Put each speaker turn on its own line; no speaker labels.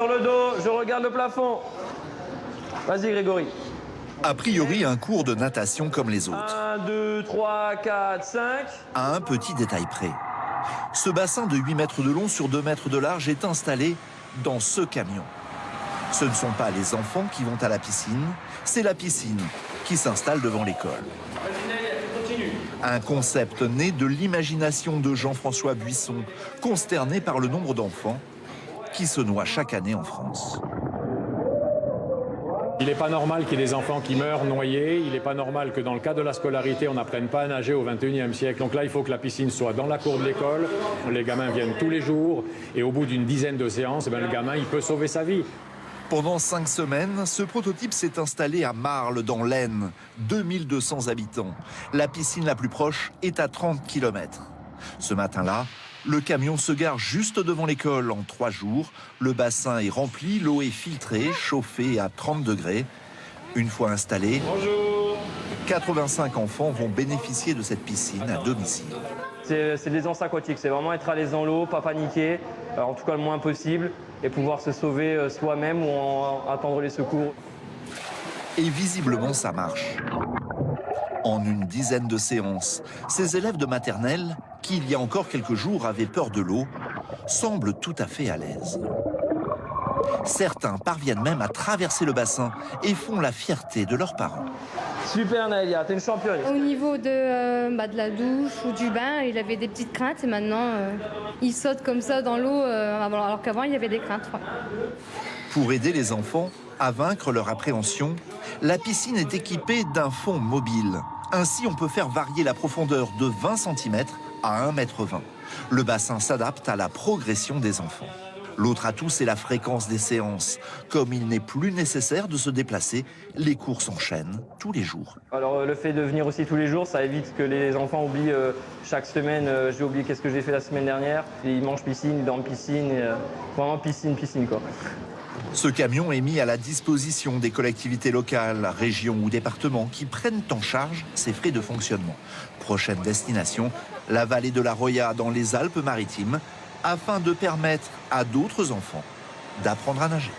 Sur le dos, je regarde le plafond. Vas-y Grégory.
A priori, un cours de natation comme les autres.
1, 2, 3, 4, 5.
À un petit détail près. Ce bassin de 8 mètres de long sur 2 mètres de large est installé dans ce camion. Ce ne sont pas les enfants qui vont à la piscine, c'est la piscine qui s'installe devant l'école. Un concept né de l'imagination de Jean-François Buisson, consterné par le nombre d'enfants qui se noient chaque année en France.
Il n'est pas normal qu'il y ait des enfants qui meurent noyés. Il n'est pas normal que dans le cadre de la scolarité, on n'apprenne pas à nager au XXIe siècle. Donc là, il faut que la piscine soit dans la cour de l'école. Les gamins viennent tous les jours. Et au bout d'une dizaine de séances, le gamin, il peut sauver sa vie.
Pendant 5 semaines, ce prototype s'est installé à Marle, dans l'Aisne, 2200 habitants. La piscine la plus proche est à 30 km. Ce matin-là, le camion se gare juste devant l'école. En 3 jours, le bassin est rempli, l'eau est filtrée, chauffée à 30 degrés. Une fois installée,
Bonjour.
85 enfants vont bénéficier de cette piscine à domicile.
C'est l'aisance aquatique, c'est vraiment être à l'aise dans l'eau, pas paniquer, en tout cas le moins possible, et pouvoir se sauver soi-même ou attendre les secours.
Et visiblement, ça marche. En une dizaine de séances, ces élèves de maternelle, qui il y a encore quelques jours avaient peur de l'eau, semblent tout à fait à l'aise. Certains parviennent même à traverser le bassin et font la fierté de leurs parents.
Super Naëlia, t'es une championne.
Au niveau de la douche ou du bain, il avait des petites craintes et maintenant il saute comme ça dans l'eau alors qu'avant il y avait des craintes. Ouais.
Pour aider les enfants à vaincre leur appréhension, la piscine est équipée d'un fond mobile. Ainsi, on peut faire varier la profondeur de 20 cm à 1,20 m. Le bassin s'adapte à la progression des enfants. L'autre atout, c'est la fréquence des séances. Comme il n'est plus nécessaire de se déplacer, les cours s'enchaînent tous les jours.
Alors le fait de venir aussi tous les jours, ça évite que les enfants oublient chaque semaine, j'ai oublié qu'est-ce que j'ai fait la semaine dernière. Ils mangent piscine, ils dorment piscine, vraiment piscine quoi.
Ce camion est mis à la disposition des collectivités locales, régions ou départements qui prennent en charge ses frais de fonctionnement. Prochaine destination, la vallée de la Roya dans les Alpes-Maritimes, afin de permettre à d'autres enfants d'apprendre à nager.